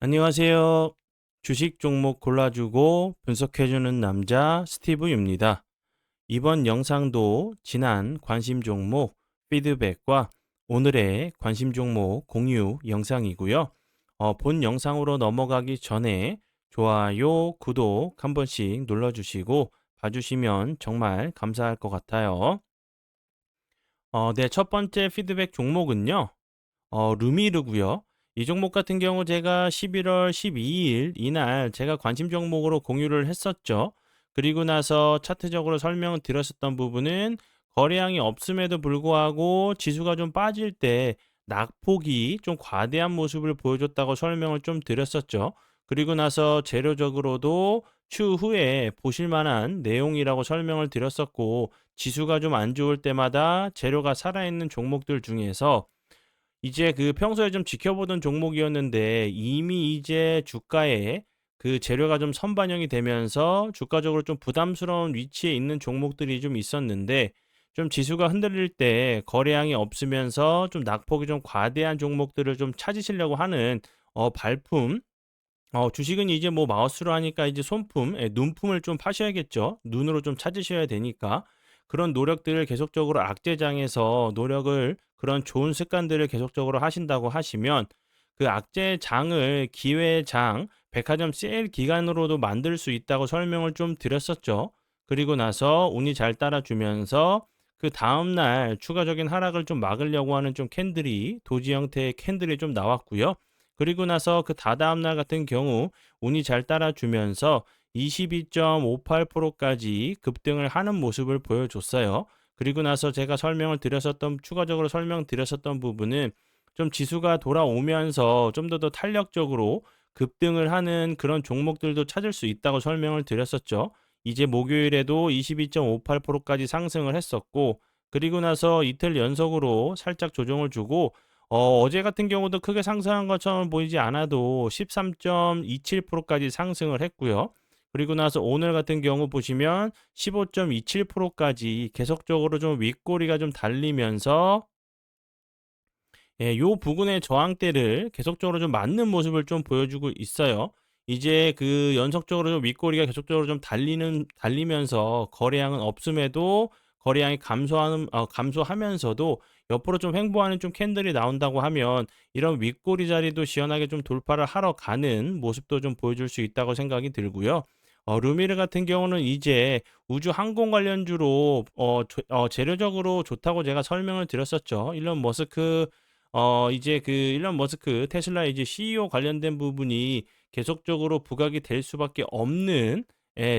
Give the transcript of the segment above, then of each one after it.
안녕하세요. 주식 종목 골라주고 분석해주는 남자 스티브입니다. 이번 영상도 지난 관심 종목 피드백과 오늘의 관심 종목 공유 영상이고요. 본 영상으로 넘어가기 전에 좋아요, 구독 한 번씩 눌러주시고 봐주시면 정말 감사할 것 같아요. 네, 첫 번째 피드백 종목은요. 루미르고요. 이 종목 같은 경우 제가 11월 12일 이날 제가 관심 종목으로 공유를 했었죠. 그리고 나서 차트적으로 설명을 드렸었던 부분은 거래량이 없음에도 불구하고 지수가 좀 빠질 때 낙폭이 좀 과대한 모습을 보여줬다고 설명을 좀 드렸었죠. 그리고 나서 재료적으로도 추후에 보실 만한 내용이라고 설명을 드렸었고, 지수가 좀 안 좋을 때마다 재료가 살아있는 종목들 중에서 이제 그 평소에 좀 지켜보던 종목이었는데 이미 이제 주가에 그 재료가 좀 선반영이 되면서 주가적으로 좀 부담스러운 위치에 있는 종목들이 좀 있었는데, 좀 지수가 흔들릴 때 거래량이 없으면서 좀 낙폭이 좀 과대한 종목들을 좀 찾으시려고 하는 발품. 주식은 이제 뭐 마우스로 하니까 이제 손품, 눈품을 좀 파셔야겠죠. 눈으로 좀 찾으셔야 되니까. 그런 노력들을 계속적으로 악재장에서 노력을, 그런 좋은 습관들을 계속적으로 하신다고 하시면 그 악재장을 기회장, 백화점 세일 기간으로도 만들 수 있다고 설명을 좀 드렸었죠. 그리고 나서 운이 잘 따라주면서 그 다음날 추가적인 하락을 좀 막으려고 하는 좀 캔들이, 도지 형태의 캔들이 좀 나왔고요. 그리고 나서 그 다다음 날 같은 경우 운이 잘 따라주면서 22.58%까지 급등을 하는 모습을 보여줬어요. 그리고 나서 제가 설명을 드렸었던, 추가적으로 설명드렸었던 부분은 좀 지수가 돌아오면서 좀 더 탄력적으로 급등을 하는 그런 종목들도 찾을 수 있다고 설명을 드렸었죠. 이제 목요일에도 22.58%까지 상승을 했었고, 그리고 나서 이틀 연속으로 살짝 조정을 주고, 어제 같은 경우도 크게 상승한 것처럼 보이지 않아도 13.27%까지 상승을 했고요. 그리고 나서 오늘 같은 경우 보시면 15.27%까지 계속적으로 좀 윗꼬리가 좀 달리면서, 요 부근의 저항대를 계속적으로 좀 맞는 모습을 좀 보여주고 있어요. 이제 그 연속적으로 좀 윗꼬리가 계속적으로 좀 달리면서 거래량은 없음에도 거래량이 감소하면서도 옆으로 좀 횡보하는 좀 캔들이 나온다고 하면 이런 윗꼬리 자리도 시원하게 좀 돌파를 하러 가는 모습도 좀 보여줄 수 있다고 생각이 들고요. 루미르 같은 경우는 이제 우주 항공 관련주로 재료적으로 좋다고 제가 설명을 드렸었죠. 이제 그 일론 머스크 테슬라 이제 CEO 관련된 부분이 계속적으로 부각이 될 수밖에 없는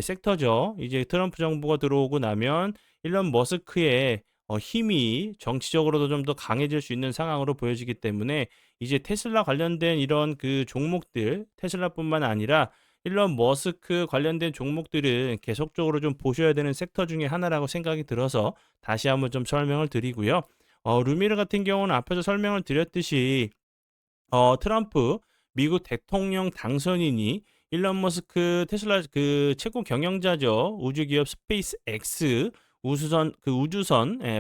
섹터죠. 이제 트럼프 정부가 들어오고 나면 일론 머스크의 힘이 정치적으로도 좀 더 강해질 수 있는 상황으로 보여지기 때문에 이제 테슬라 관련된 이런 그 종목들, 테슬라뿐만 아니라 일론 머스크 관련된 종목들은 계속적으로 좀 보셔야 되는 섹터 중에 하나라고 생각이 들어서 다시 한번 좀 설명을 드리고요. 루미르 같은 경우는 앞에서 설명을 드렸듯이 트럼프 미국 대통령 당선인이 일론 머스크 테슬라 그 최고 경영자죠. 우주기업 스페이스 X 우주선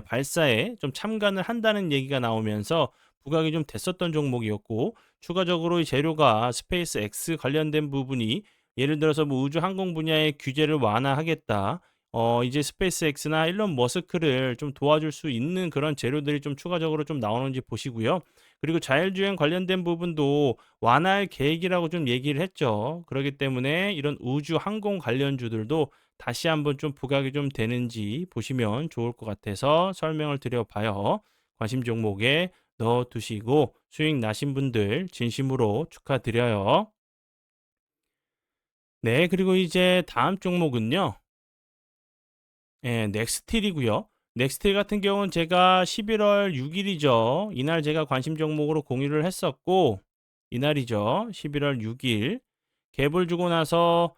발사에 좀 참관을 한다는 얘기가 나오면서 부각이 좀 됐었던 종목이었고, 추가적으로 이 재료가 스페이스 X 관련된 부분이 예를 들어서 뭐 우주 항공 분야의 규제를 완화하겠다. 이제 스페이스 X나 일론 머스크를 좀 도와줄 수 있는 그런 재료들이 좀 추가적으로 좀 나오는지 보시고요. 그리고 자율주행 관련된 부분도 완화할 계획이라고 좀 얘기를 했죠. 그렇기 때문에 이런 우주 항공 관련주들도 다시 한번 좀 부각이 좀 되는지 보시면 좋을 것 같아서 설명을 드려봐요. 관심 종목에 넣어두시고 수익 나신 분들 진심으로 축하드려요. 네, 그리고 이제 다음 종목은요. 넥스틸이고요. 넥스틸 같은 경우는 제가 11월 6일이죠. 이날 제가 관심 종목으로 공유를 했었고, 이날이죠. 11월 6일. 갭을 주고 나서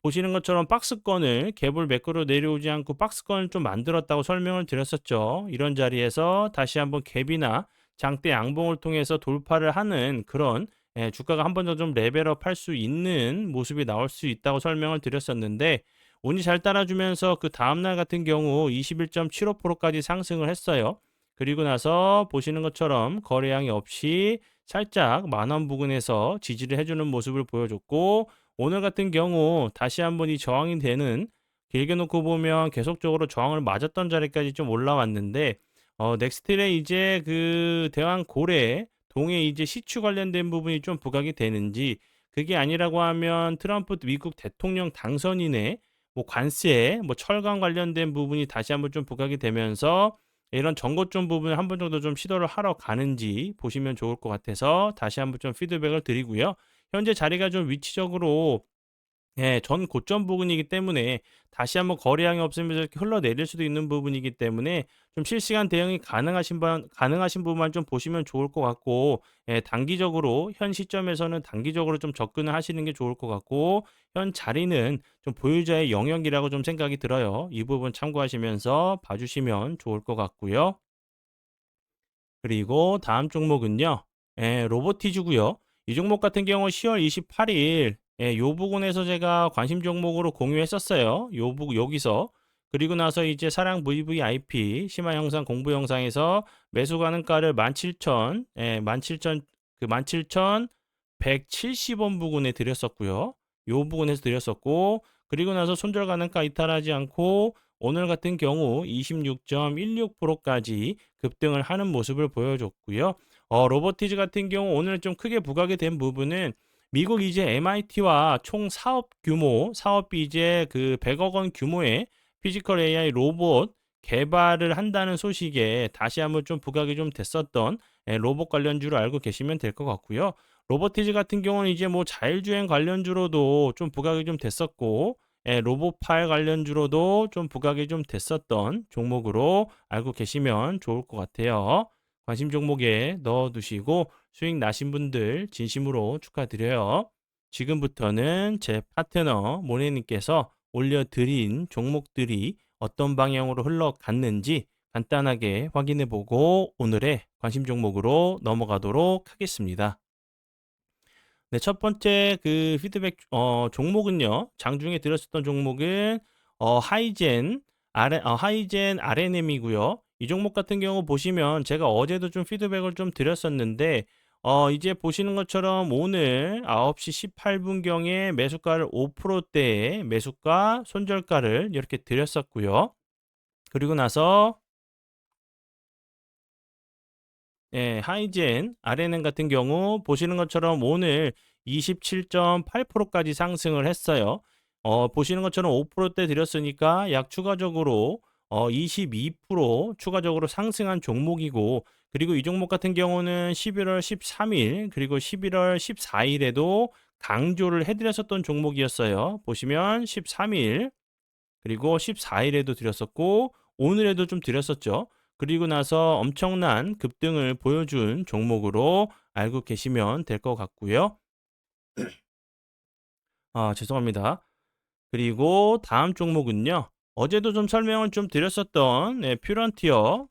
보시는 것처럼 박스권을 갭을 매끄러 내려오지 않고 박스권을 좀 만들었다고 설명을 드렸었죠. 이런 자리에서 다시 한번 갭이나 장대 양봉을 통해서 돌파를 하는 그런, 주가가 한 번 더 좀 레벨업 할 수 있는 모습이 나올 수 있다고 설명을 드렸었는데, 운이 잘 따라주면서 그 다음날 같은 경우 21.75%까지 상승을 했어요. 그리고 나서 보시는 것처럼 거래량이 없이 살짝 만원 부근에서 지지를 해주는 모습을 보여줬고, 오늘 같은 경우 다시 한번 이 저항이 되는, 길게 놓고 보면 계속적으로 저항을 맞았던 자리까지 좀 올라왔는데, 넥스트에 이제 그 대왕 고래 동에 이제 시추 관련된 부분이 좀 부각이 되는지, 그게 아니라고 하면 트럼프 미국 대통령 당선인의 뭐 관세, 뭐 철강 관련된 부분이 다시 한번 좀 부각이 되면서 이런 전고점 부분을 한 번 정도 좀 시도를 하러 가는지 보시면 좋을 것 같아서 다시 한번 좀 피드백을 드리고요. 현재 자리가 좀 위치적으로 전 고점 부분이기 때문에 다시 한번 거래량이 없으면서 이렇게 흘러내릴 수도 있는 부분이기 때문에 좀 실시간 대응이 가능하신 부분만 좀 보시면 좋을 것 같고, 단기적으로 현 시점에서는 단기적으로 좀 접근을 하시는 게 좋을 것 같고, 현 자리는 좀 보유자의 영역이라고 좀 생각이 들어요. 이 부분 참고하시면서 봐주시면 좋을 것 같고요. 그리고 다음 종목은요. 로보티즈고요. 이 종목 같은 경우 10월 28일 요 부분에서 제가 관심 종목으로 공유했었어요. 여기서. 그리고 나서 이제 사랑 VVIP 심화 영상 공부 영상에서 매수 가능가를 17,000, 17,000, 그 17,170원 부근에 드렸었고요. 요 부분에서 드렸었고, 그리고 나서 손절 가능가 이탈하지 않고 오늘 같은 경우 26.16%까지 급등을 하는 모습을 보여줬고요. 로보티즈 같은 경우 오늘 좀 크게 부각이 된 부분은 미국 이제 MIT와 총 사업비 이제 그 100억 원 규모의 피지컬 AI 로봇 개발을 한다는 소식에 다시 한번 좀 부각이 좀 됐었던 로봇 관련주로 알고 계시면 될 것 같고요. 로보티즈 같은 경우는 이제 뭐 자율주행 관련주로도 좀 부각이 좀 됐었고, 로봇팔 관련주로도 좀 부각이 좀 됐었던 종목으로 알고 계시면 좋을 것 같아요. 관심 종목에 넣어두시고 수익 나신 분들 진심으로 축하드려요. 지금부터는 제 파트너 모네님께서 올려드린 종목들이 어떤 방향으로 흘러갔는지 간단하게 확인해보고 오늘의 관심 종목으로 넘어가도록 하겠습니다. 네, 첫 번째 그 피드백 종목은요. 장중에 들었었던 종목은 하이젠 RNM이고요. 이 종목 같은 경우 보시면 제가 어제도 좀 피드백을 좀 드렸었는데 이제 보시는 것처럼 오늘 9시 18분경에 매수가를 5%대의 매수가 손절가를 이렇게 드렸었고요. 그리고 나서 하이젠 RNN 같은 경우 보시는 것처럼 오늘 27.8%까지 상승을 했어요. 보시는 것처럼 5%대 드렸으니까 약 추가적으로 22% 추가적으로 상승한 종목이고, 그리고 이 종목 같은 경우는 11월 13일 그리고 11월 14일에도 강조를 해드렸었던 종목이었어요. 보시면 13일 그리고 14일에도 드렸었고 오늘에도 좀 드렸었죠. 그리고 나서 엄청난 급등을 보여준 종목으로 알고 계시면 될 것 같고요. 죄송합니다. 그리고 다음 종목은요. 어제도 좀 설명을 좀 드렸었던 퓨런티어.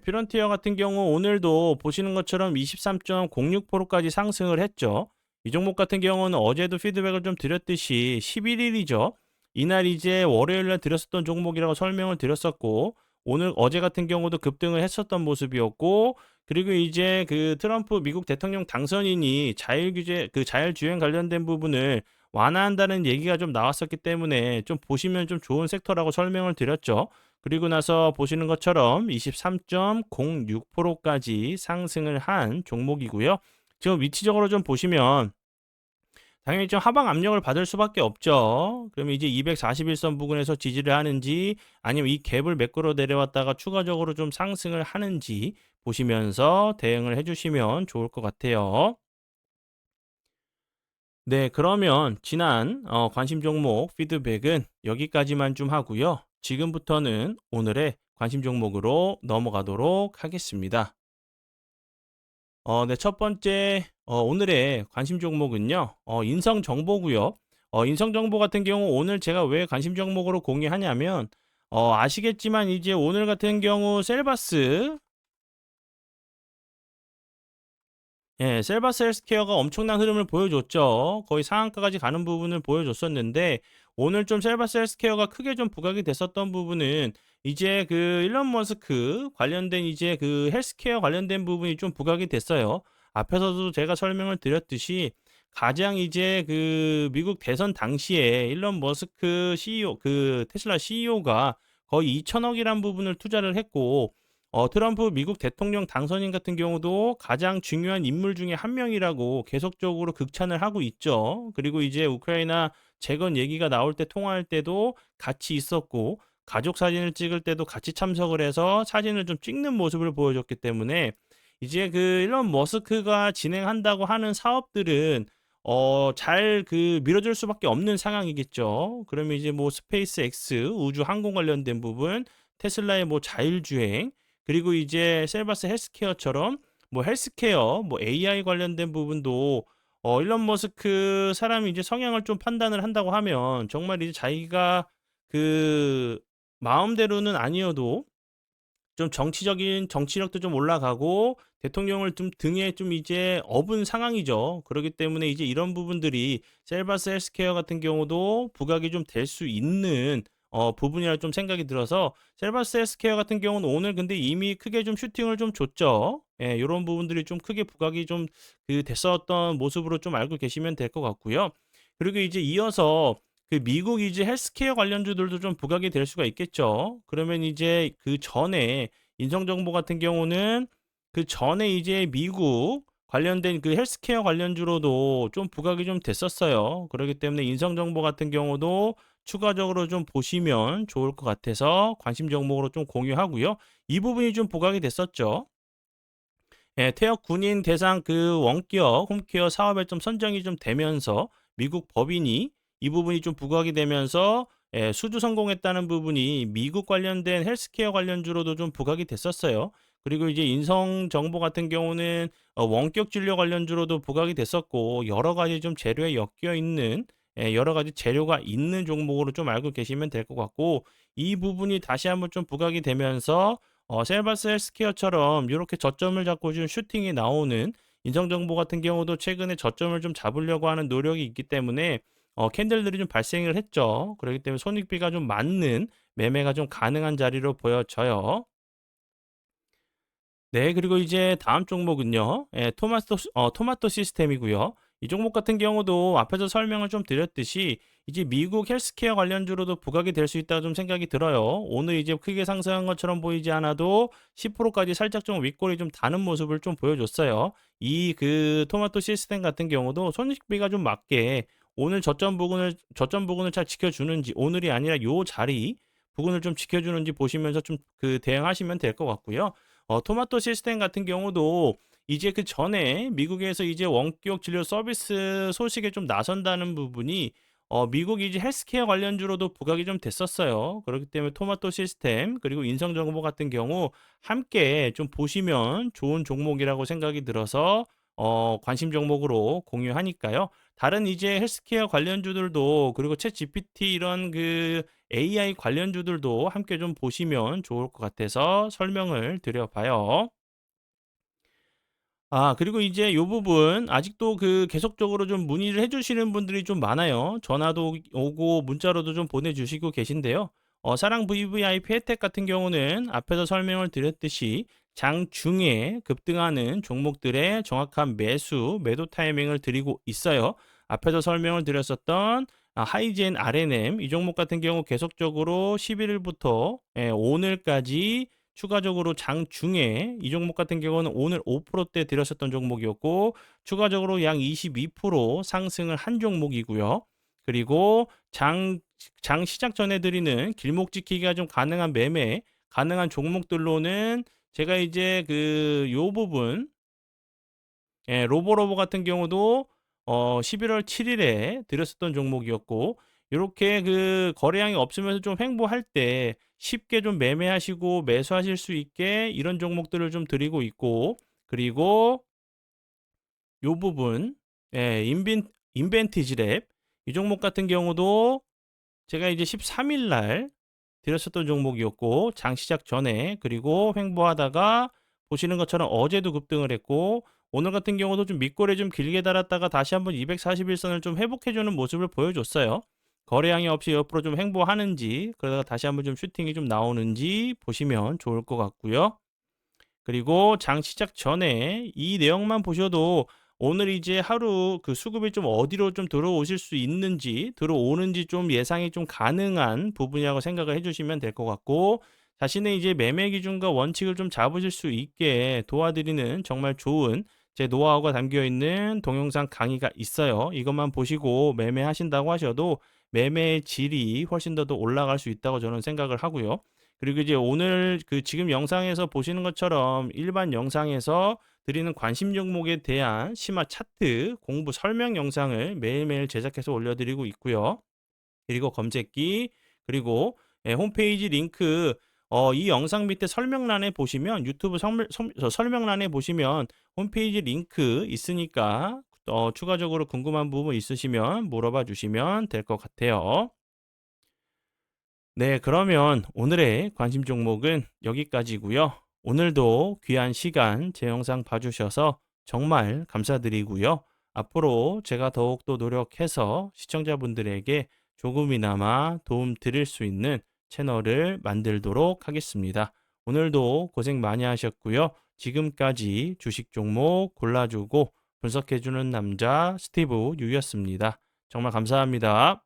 퓨런티어 같은 경우 오늘도 보시는 것처럼 23.06%까지 상승을 했죠. 이 종목 같은 경우는 어제도 피드백을 좀 드렸듯이 11일이죠. 이날 이제 월요일 날 드렸었던 종목이라고 설명을 드렸었고, 오늘 어제 같은 경우도 급등을 했었던 모습이었고, 그리고 이제 그 트럼프 미국 대통령 당선인이 자율주행 관련된 부분을 완화한다는 얘기가 좀 나왔었기 때문에 좀 보시면 좀 좋은 섹터라고 설명을 드렸죠. 그리고 나서 보시는 것처럼 23.06%까지 상승을 한 종목이고요. 지금 위치적으로 좀 보시면 당연히 좀 하방 압력을 받을 수밖에 없죠. 그러면 이제 241선 부근에서 지지를 하는지 아니면 이 갭을 매끄러 내려왔다가 추가적으로 좀 상승을 하는지 보시면서 대응을 해주시면 좋을 것 같아요. 네, 그러면 지난 관심 종목 피드백은 여기까지만 좀 하고요. 지금부터는 오늘의 관심 종목으로 넘어가도록 하겠습니다. 네, 첫 번째 오늘의 관심 종목은요. 인성 정보고요. 인성 정보 같은 경우 오늘 제가 왜 관심 종목으로 공유하냐면 아시겠지만 이제 오늘 같은 경우 셀바스 헬스케어가 엄청난 흐름을 보여줬죠. 거의 상한가까지 가는 부분을 보여줬었는데 오늘 좀 셀바스 헬스케어가 크게 좀 부각이 됐었던 부분은 이제 그 일론 머스크 관련된 이제 그 헬스케어 관련된 부분이 좀 부각이 됐어요. 앞에서도 제가 설명을 드렸듯이 가장 이제 그 미국 대선 당시에 일론 머스크 CEO 그 테슬라 CEO가 거의 2천억이란 부분을 투자를 했고 트럼프 미국 대통령 당선인 같은 경우도 가장 중요한 인물 중에 한 명이라고 계속적으로 극찬을 하고 있죠. 그리고 이제 우크라이나 재건 얘기가 나올 때 통화할 때도 같이 있었고 가족 사진을 찍을 때도 같이 참석을 해서 사진을 좀 찍는 모습을 보여줬기 때문에 이제 그 일론 머스크가 진행한다고 하는 사업들은 잘 그 밀어줄 수밖에 없는 상황이겠죠. 그러면 이제 뭐 스페이스 X 우주 항공 관련된 부분, 테슬라의 뭐 자율주행, 그리고 이제 셀바스 헬스케어처럼 뭐 헬스케어, 뭐 AI 관련된 부분도 일론 머스크 사람이 이제 성향을 좀 판단을 한다고 하면 정말 이제 자기가 그 마음대로는 아니어도 좀 정치적인 정치력도 좀 올라가고 대통령을 좀 등에 좀 이제 업은 상황이죠. 그렇기 때문에 이제 이런 부분들이 셀바스 헬스케어 같은 경우도 부각이 좀 될 수 있는 부분이라 좀 생각이 들어서 셀바스 헬스케어 같은 경우는 오늘 근데 이미 크게 좀 슈팅을 좀 줬죠. 예, 요런 부분들이 좀 크게 부각이 좀 그 됐었던 모습으로 좀 알고 계시면 될 것 같고요. 그리고 이제 이어서 그 미국 이제 헬스케어 관련주들도 좀 부각이 될 수가 있겠죠. 그러면 이제 그 전에 인성정보 같은 경우는 그 전에 이제 미국 관련된 그 헬스케어 관련주로도 좀 부각이 좀 됐었어요. 그렇기 때문에 인성정보 같은 경우도 추가적으로 좀 보시면 좋을 것 같아서 관심 종목으로 좀 공유하고요. 이 부분이 좀 부각이 됐었죠. 예, 퇴역 군인 대상 그 원격 홈케어 사업에 좀 선정이 좀 되면서 미국 법인이 이 부분이 좀 부각이 되면서 수주 성공했다는 부분이 미국 관련된 헬스케어 관련주로도 좀 부각이 됐었어요. 그리고 이제 인성 정보 같은 경우는 원격 진료 관련주로도 부각이 됐었고 여러 가지 좀 재료에 엮여 있는 여러 가지 재료가 있는 종목으로 좀 알고 계시면 될 것 같고 이 부분이 다시 한번 좀 부각이 되면서 셀바스 헬스케어처럼 요렇게 저점을 잡고 좀 슈팅이 나오는 인성정보 같은 경우도 최근에 저점을 좀 잡으려고 하는 노력이 있기 때문에 캔들들이 좀 발생을 했죠. 그렇기 때문에 손익비가 좀 맞는 매매가 좀 가능한 자리로 보여져요. 네, 그리고 이제 다음 종목은요. 예, 토마토 시스템이고요. 이 종목 같은 경우도 앞에서 설명을 좀 드렸듯이 이제 미국 헬스케어 관련주로도 부각이 될 수 있다고 좀 생각이 들어요. 오늘 이제 크게 상승한 것처럼 보이지 않아도 10%까지 살짝 좀 윗골이 좀 다는 모습을 좀 보여줬어요. 이 그 토마토 시스템 같은 경우도 손익비가 좀 맞게 오늘 저점 부분을 잘 지켜주는지 오늘이 아니라 요 자리 부분을 좀 지켜주는지 보시면서 좀 그 대응하시면 될 것 같고요. 토마토 시스템 같은 경우도 이제 그 전에 미국에서 이제 원격 진료 서비스 소식에 좀 나선다는 부분이 미국 이제 헬스케어 관련주로도 부각이 좀 됐었어요. 그렇기 때문에 토마토 시스템 그리고 인성정보 같은 경우 함께 좀 보시면 좋은 종목이라고 생각이 들어서 관심 종목으로 공유하니까요. 다른 이제 헬스케어 관련주들도 그리고 챗 GPT 이런 그 AI 관련주들도 함께 좀 보시면 좋을 것 같아서 설명을 드려봐요. 그리고 이제 요 부분 아직도 그 계속적으로 좀 문의를 해 주시는 분들이 좀 많아요. 전화도 오고 문자로도 좀 보내 주시고 계신데요. 사랑 VVIP 혜택 같은 경우는 앞에서 설명을 드렸듯이 장중에 급등하는 종목들의 정확한 매도 타이밍을 드리고 있어요. 앞에서 설명을 드렸었던 하이젠 RNM 이 종목 같은 경우 계속적으로 11일부터 오늘까지 추가적으로 장중에 이 종목 같은 경우는 오늘 5%대 들였었던 종목이었고 추가적으로 약 22% 상승을 한 종목이고요. 그리고 장 시작 전에 드리는 길목 지키기가 좀 가능한 매매 가능한 종목들로는 제가 이제 그 요 부분 로보로보 같은 경우도 11월 7일에 드렸었던 종목이었고 요렇게 그 거래량이 없으면서 좀 횡보할 때 쉽게 좀 매매하시고 매수하실 수 있게 이런 종목들을 좀 드리고 있고 그리고 요 부분 인벤티지랩 이 종목 같은 경우도 제가 이제 13일 날 드렸었던 종목이었고 장 시작 전에 그리고 횡보하다가 보시는 것처럼 어제도 급등을 했고 오늘 같은 경우도 좀 밑골에 좀 길게 달았다가 다시 한번 241선을 좀 회복해 주는 모습을 보여줬어요. 거래량이 없이 옆으로 좀 횡보하는지, 그러다가 다시 한번 좀 슈팅이 좀 나오는지 보시면 좋을 것 같고요. 그리고 장 시작 전에 이 내용만 보셔도 오늘 이제 하루 그 수급이 좀 어디로 좀 들어오실 수 있는지, 들어오는지 좀 예상이 좀 가능한 부분이라고 생각을 해주시면 될 것 같고, 자신의 이제 매매 기준과 원칙을 좀 잡으실 수 있게 도와드리는 정말 좋은 제 노하우가 담겨 있는 동영상 강의가 있어요. 이것만 보시고 매매하신다고 하셔도 매매의 질이 훨씬 더 올라갈 수 있다고 저는 생각을 하고요. 그리고 이제 오늘 그 지금 영상에서 보시는 것처럼 일반 영상에서 드리는 관심 종목에 대한 심화 차트 공부 설명 영상을 매일매일 제작해서 올려드리고 있고요. 그리고 검색기, 그리고 홈페이지 링크, 이 영상 밑에 설명란에 보시면 유튜브 설명란에 보시면 홈페이지 링크 있으니까 추가적으로 궁금한 부분 있으시면 물어봐 주시면 될 것 같아요. 네, 그러면 오늘의 관심 종목은 여기까지고요. 오늘도 귀한 시간 제 영상 봐주셔서 정말 감사드리고요. 앞으로 제가 더욱더 노력해서 시청자분들에게 조금이나마 도움 드릴 수 있는 채널을 만들도록 하겠습니다. 오늘도 고생 많이 하셨고요. 지금까지 주식 종목 골라주고 분석해주는 남자 스티브 유였습니다. 정말 감사합니다.